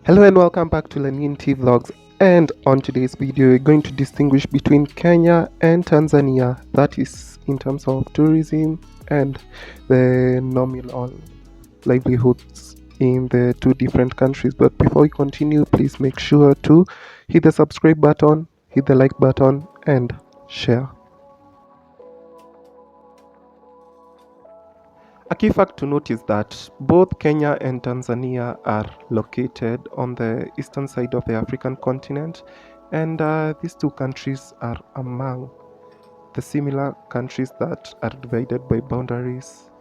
Hello and welcome back to Lenin T Vlogs, and on today's video we're going to distinguish between Kenya and Tanzania, that is in terms of tourism and the nominal livelihoods in the two different countries. But before we continue, please make sure to hit the subscribe button, hit the like button and share. A key fact to note is that both Kenya and Tanzania are located on the eastern side of the African continent, and these two countries are among the similar countries that are divided by boundaries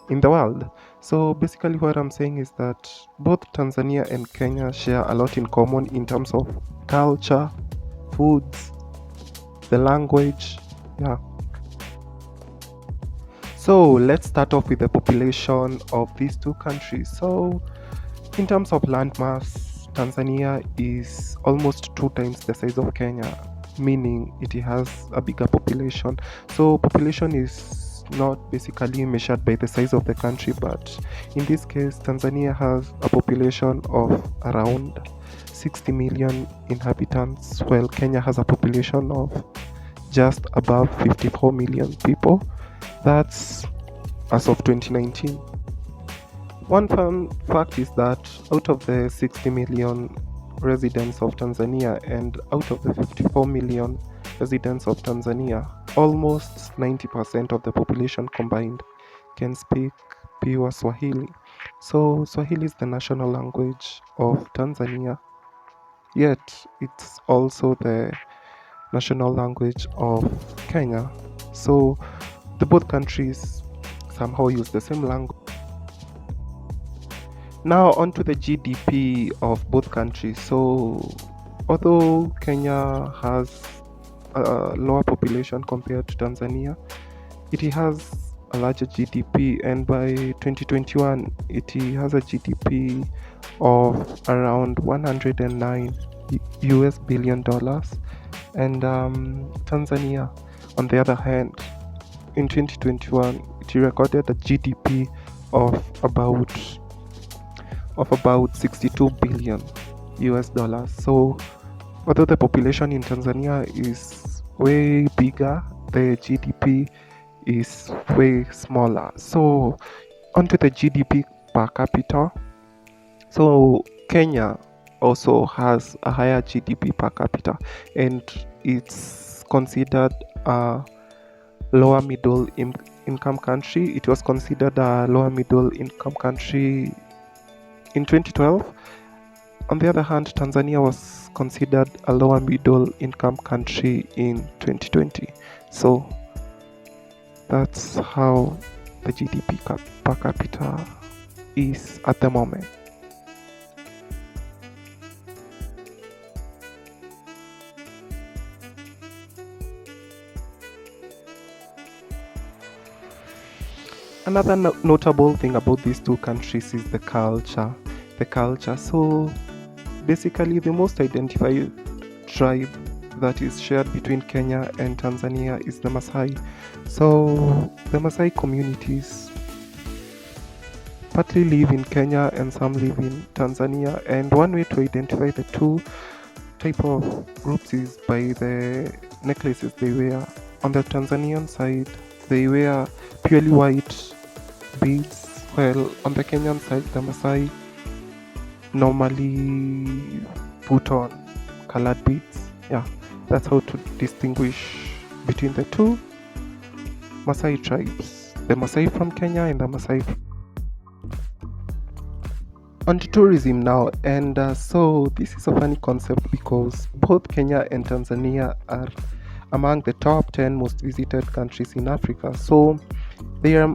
in the world. So basically what I'm saying is that both Tanzania and Kenya share a lot in common in terms of culture, foods, the language, yeah. So let's start off with the population of these two countries. So in terms of landmass, Tanzania is almost 2 times the size of Kenya, meaning it has a bigger population. So population is not basically measured by the size of the country, but in this case Tanzania has a population of around 60 million inhabitants, while Kenya has a population of just above 54 million people. That's as of 2019. One fun fact is that out of the 60 million residents of Tanzania and out of the 54 million residents of Tanzania, almost 90% of the population combined can speak pure Swahili. So Swahili is the national language of Tanzania, yet it's also the national language of Kenya. So the both countries somehow use the same language. Now on to the GDP of both countries. So although Kenya has a lower population compared to Tanzania, it has a larger GDP, and by 2021 it has a GDP of around 109 US billion dollars, and Tanzania on the other hand in 2021 it recorded a GDP of about 62 billion US dollars. So although the population in Tanzania is way bigger, the GDP is way smaller. So onto the GDP per capita. So Kenya also has a higher GDP per capita, and it's considered a lower middle income country. It was considered a lower middle income country in 2012. On the other hand, Tanzania was considered a lower middle income country in 2020. So that's how the GDP per capita is at the moment. Another notable thing about these two countries is the culture. So basically the most identified tribe that is shared between Kenya and Tanzania is the Maasai. So the Maasai communities partly live in Kenya and some live in Tanzania, and one way to identify the two type of groups is by the necklaces they wear. On the Tanzanian side they wear purely white beads, while on the Kenyan side the Maasai normally put on colored beads. Yeah, that's how to distinguish between the two Maasai tribes, the Maasai from Kenya and the Maasai on to tourism now. And so this is a funny concept because both Kenya and Tanzania are among the top 10 most visited countries in Africa. So they are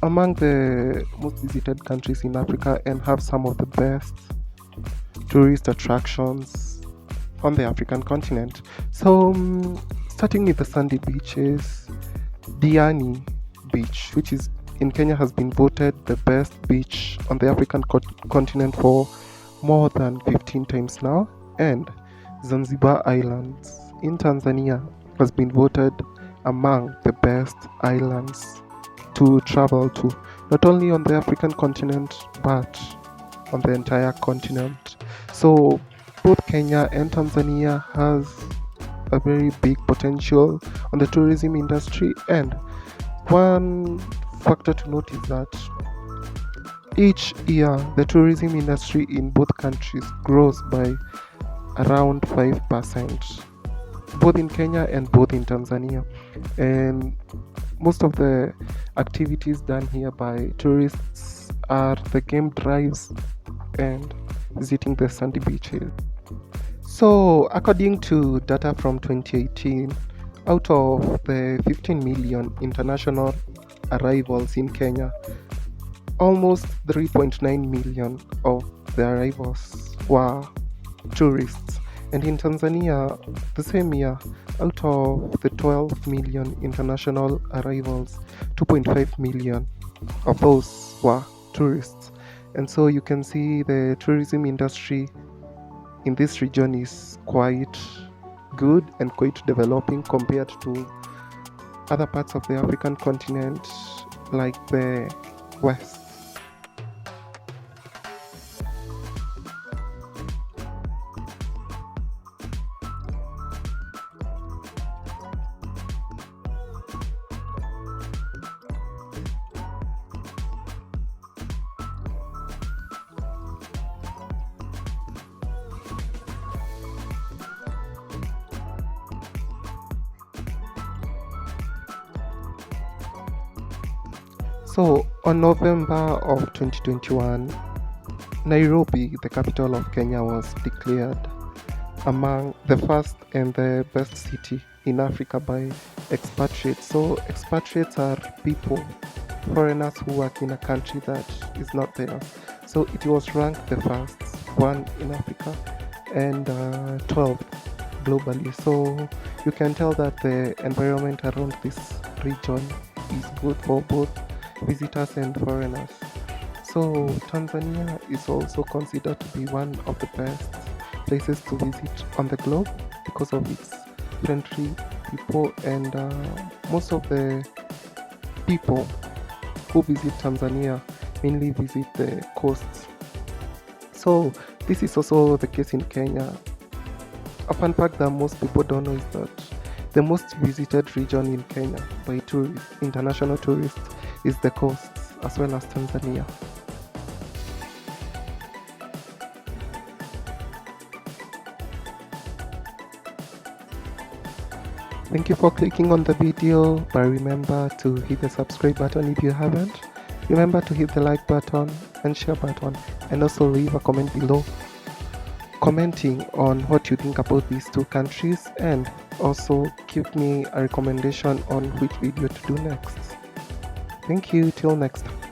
among the most visited countries in Africa and have some of the best tourist attractions on the African continent. So starting with the sandy beaches, Diani Beach, which is in Kenya, has been voted the best beach on the African continent for more than 15 times now, and Zanzibar Islands in Tanzania has been voted among the best islands to travel to, not only on the African continent but on the entire continent. So both Kenya and Tanzania has a very big potential on the tourism industry, and one factor to note is that each year the tourism industry in both countries grows by around 5%, both in Kenya and both in Tanzania. And most of the activities done here by tourists are the game drives and visiting the sandy beaches. So, according to data from 2018, out of the 15 million international arrivals in Kenya, almost 3.9 million of the arrivals were tourists. And in Tanzania, the same year, out of the 12 million international arrivals, 2.5 million of those were tourists. And so you can see the tourism industry in this region is quite good and quite developing compared to other parts of the African continent, like the West. So, on November of 2021, Nairobi, the capital of Kenya, was declared among the first and the best city in Africa by expatriates. So, expatriates are people, foreigners who work in a country that is not theirs. So, it was ranked the first one in Africa and 12th globally. So, you can tell that the environment around this region is good for both visitors and foreigners. So Tanzania is also considered to be one of the best places to visit on the globe because of its friendly people, and most of the people who visit Tanzania mainly visit the coasts. So this is also the case in Kenya. A fun fact that most people don't know is that the most visited region in Kenya by tourists, international tourists, is the coasts as well as Tanzania. Thank you for clicking on the video, but remember to hit the subscribe button if you haven't. Remember to hit the like button and share button, and also leave a comment below commenting on what you think about these two countries, and also give me a recommendation on which video to do next. Thank you, till next time.